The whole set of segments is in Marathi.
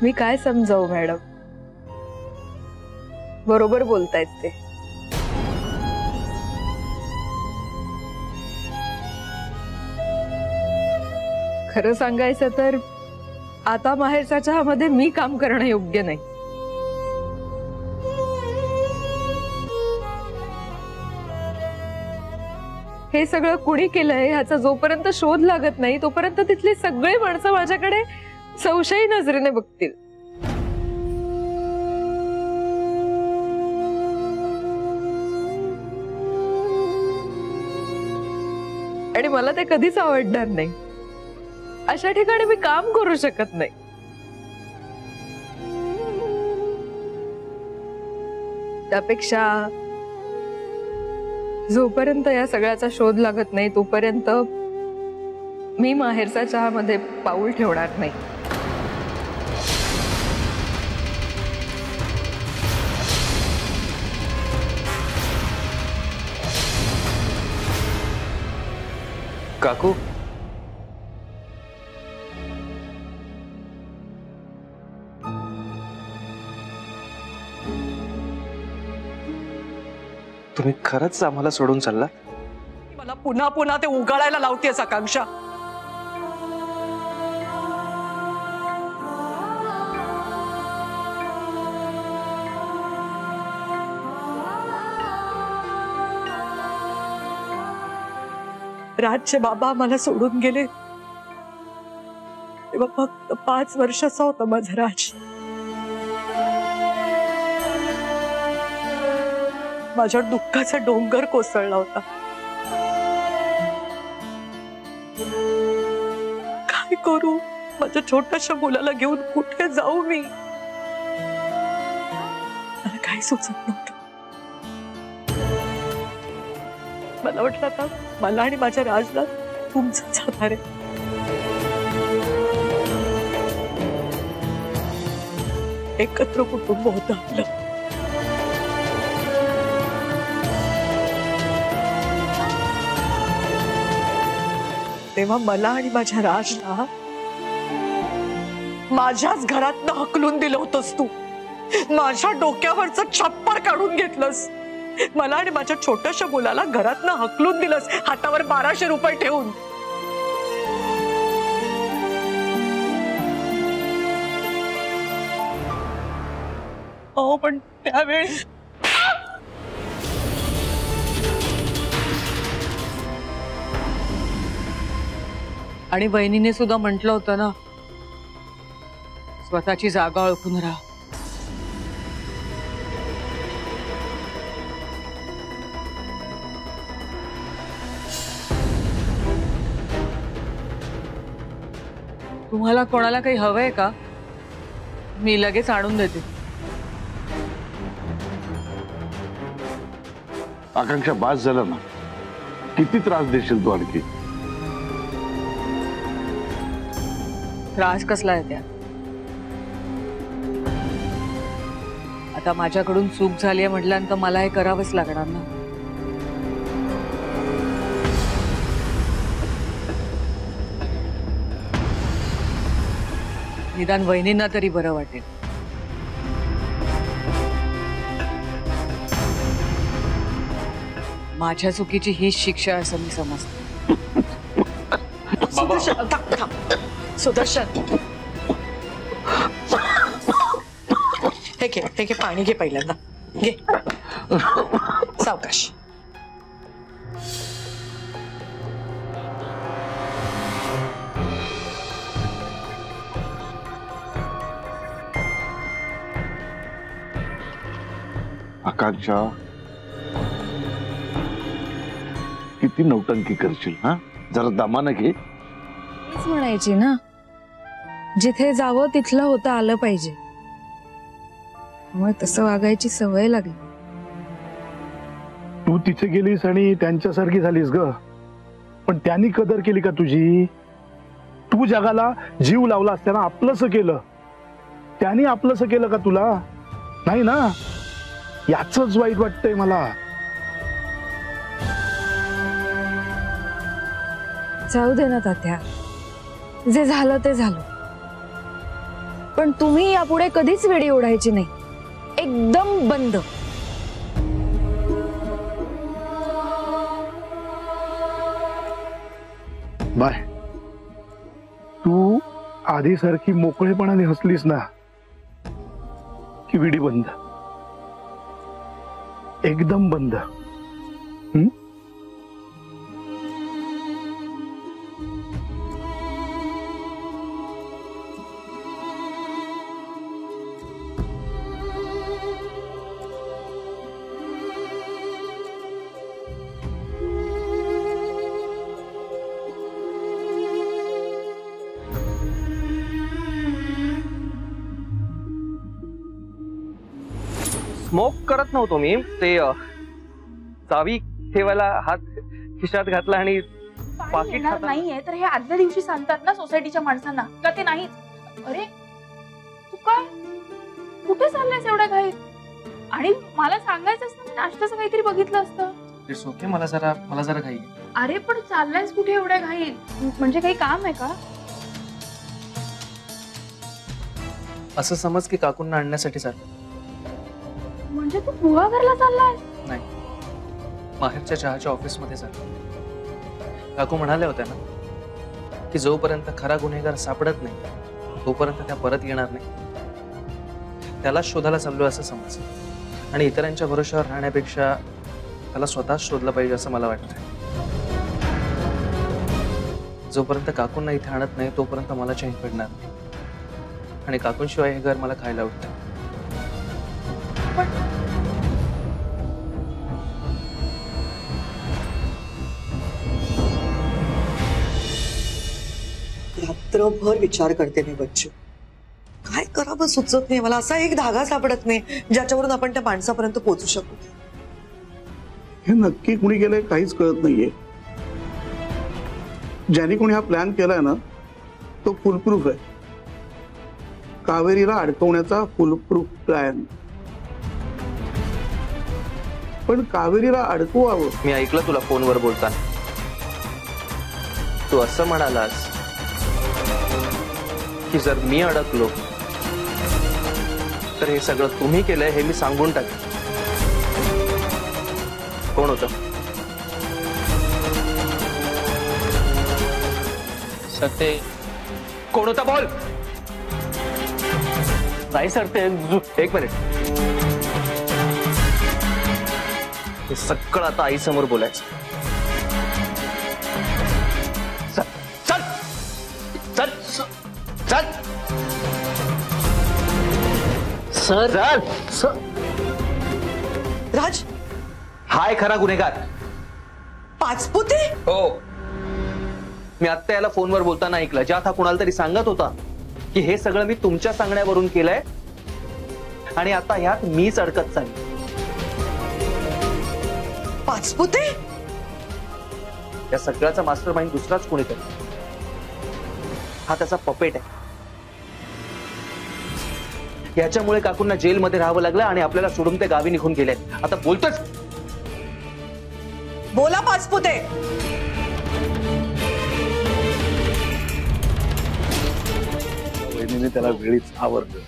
मी काय समजावू मॅडम? बरोबर बोलतायत ते. खरं सांगायचं तर आता माहेरच्या चहामध्ये मी काम करणं योग्य नाही. हे सगळं कुणी केलंय ह्याचा जोपर्यंत शोध लागत नाही तोपर्यंत तिथली सगळी माणसं माझ्याकडे संशयी नजरेने बघतील. आणि मला ते कधीच आवडणार नाही. अशा ठिकाणी मी काम करू शकत नाही. त्यापेक्षा जोपर्यंत या सगळ्याचा शोध लागत नाही तोपर्यंत मी माहेरच्या चहामध्ये पाऊल ठेवणार नाही. काकू, तुम्ही खरंच आम्हाला सोडून चालला? मला पुन्हा पुन्हा ते उगाळायला लावतेस आकांक्षा. राजचे बाबा मला सोडून गेले तेव्हा फक्त 5 वर्षाचा होता माझा राज. माझ्या दुःखाचा डोंगर कोसळला होता. काय करू? माझ्या छोट्याशा मुलाला घेऊन कुठे जाऊ मी? मला काही सुचत नव्हतं. मला वाटलं आता मला आणि माझ्या राजला तुमचंच आधार आहे. एकत्र कुटुंब होतं आपलं. तेव्हा मला आणि माझ्या राजला माझ्याच घरातनं हकलून दिलं होतंस तू. माझ्या डोक्यावरचं छप्पर काढून घेतलंस. मला आणि माझ्या छोट्याशा मुलाला घरातनं हकलून दिलंस हातावर 1200 रुपये ठेवून. हो पण त्यावेळी आणि बहिणीने सुद्धा म्हटलं होतं ना, स्वतःची जागा ओळखून राहा. तुम्हाला कोणाला काही हवंय का? मी लगेच आणून देते. आकांक्षा, बास झालं ना. किती त्रास देशील तू आणखी? त्रास कसला आहे त्या? आता माझ्याकडून चूक झाली आहे म्हटल्यानंतर मला हे करावंच लागणार ना. निदान वहिनींना तरी बरं वाटेल. माझ्या चुकीची हीच शिक्षा असं मी समजते. सुदर्शन, हे घे पाणी घे पहिल्यांदा. घे सावकाश. आकांक्षा, किती नौटंकी करशील? हा, जरा दमानं घे. तेच म्हणायची ना, जिथे जावं तिथलं होतं आलं पाहिजे. मग तसं वागायची सवय लागली. तू तिथे गेलीस आणि त्यांच्यासारखी झालीस ग. पण त्यांनी कदर केली का तुझी? तू जगाला जीव लावला असताना आपलंसं केलं. त्यांनी आपलंसं केलं का तुला? नाही ना. याचंच वाईट वाटतंय मला. जाऊ दे ना तात्या, जे झालं ते झालं. पण तुम्ही यापुढे कधीच वेडी ओढायची नाही, एकदम बंद. बाय. तू आधी सारखी मोकळेपणाने हसलीस ना की विडी बंद, एकदम बंद. स्मोक करत नव्हतो मी, ते चावी ठेवायला हात खिशात घातला आणि पाकिट येणार नाहीये तर हे आदल्या दिवशी सांगतात ना सोसायटीच्या माणसांना, का ते नाहीच? अरे तू काय कुठे चाललायस एवढ्या घाईत? आणि मला सांगायचं असतं, मी नाश्त्याचं काहीतरी बघितलं असतं. ओके, मला जरा घाई. अरे पण चाललायस कुठे एवढ्या घाईत? म्हणजे काही काम आहे का? असं समज की काकूंना आणण्यासाठी चाललं. म्हणजे तू बुवा घरला चाललायस? नाही, माहेरच्या चहाच्या ऑफिस मध्ये चाललो. काकू म्हणाल्या होत्या ना की जोपर्यंत खरा गुन्हेगार सापडत नाही तोपर्यंत त्या परत येणार नाही. त्याला शोधायला चाललोय असं समज, आणि इतरांच्या भरोश्यावर राहण्यापेक्षा त्याला स्वतःच शोधलं पाहिजे असं मला वाटतंय. जोपर्यंत काकूंना इथे आणत नाही तोपर्यंत मला चैन पडणार नाही, आणि काकूंशिवाय हे घर मला खायला उठतं. रात्रभर विचार करते मी बच्चू, काय करावं सुचत नाही मला. असा एक धागा सापडत नाही ज्याच्यावरून आपण त्या माणसापर्यंत पोहोचू शकू. हे नक्की कुणी केलंय काहीच कळत नाहीये. ज्याने कोणी हा प्लॅन केलाय ना तो फुलप्रूफ आहे. कावेरीला अडकवण्याचा फुलप्रूफ प्लॅन. पण कावेरीला अडकवावं. मी ऐकलं तुला फोनवर बोलताना, तू असं म्हणालास की जर मी अडकलो तर हे सगळं तुम्ही केलंय हे मी सांगून टाकेन. कोण होतं? सत्य कोण होता बोल. नाही सर, ते एक मिनिट. हे सगळं आता आई समोर बोलायचं. चल चल चल सर. चल राज, हाय खरा गुन्हेगार. पाचपुते? हो, मी आत्ता याला फोनवर बोलताना ऐकलं, ज्यात हा कुणाला तरी सांगत होता की हे सगळं मी तुमच्या सांगण्यावरून केलंय आणि आता ह्यात मीच अडकत चालली. पाचपुते? या सगळ्याचा मास्टर माइंड दुसराच कोणीतरी. हा त्याचा पपेट आहे. याच्यामुळे काकूंना जेलमध्ये राहावं लागलं आणि आपल्याला सोडून ते गावी निघून गेले. आता बोलतोच. बोला पाचपुते. वहिनीने त्याला वेळीच आवडलं.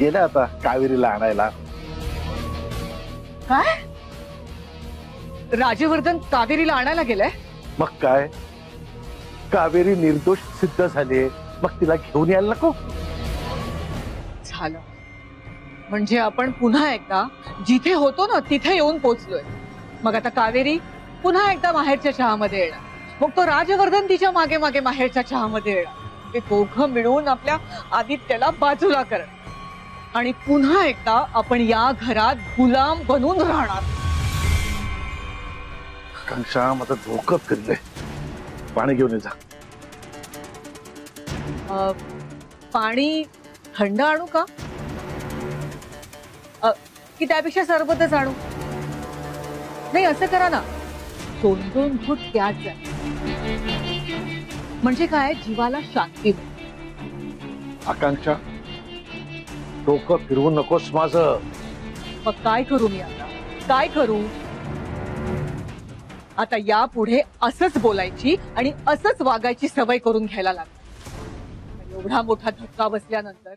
गेला आता कावेरीला आणायला. काय? राजवर्धन कावेरीला आणायला गेलाय? मग काय, कावेरी निर्दोष सिद्ध झाली, मग तिला घेऊन यायला नको? झालं म्हणजे आपण पुन्हा एकदा जिथे होतो ना तिथे येऊन पोहोचलोय. मग आता कावेरी पुन्हा एकदा माहेरच्या चहामध्ये येणार, मग तो राजवर्धन तिच्या मागे मागे माहेरच्या चहामध्ये येणार. ते दोघं मिळून आपल्या आदित्यला बाजूला करणार आणि पुन्हा एकदा आपण या घरात गुलाम बनून राहणार. आकांक्षा, माझं डोकं फिरलंय. पाणी घेऊन ये जा. पाणी थंड आणू का, की त्यापेक्षा सरबतच आणू? नाही, असं करा ना, 2-2 घुट प्याज म्हणजे काय, जीवाला शांती. आकांक्षा, डोकं फिरवू नकोस माझं. मग काय करू मी आता, काय करू? आता यापुढे असंच बोलायची आणि असंच वागायची सवय करून घ्यायला लागली. एवढा मोठा धक्का बसल्यानंतर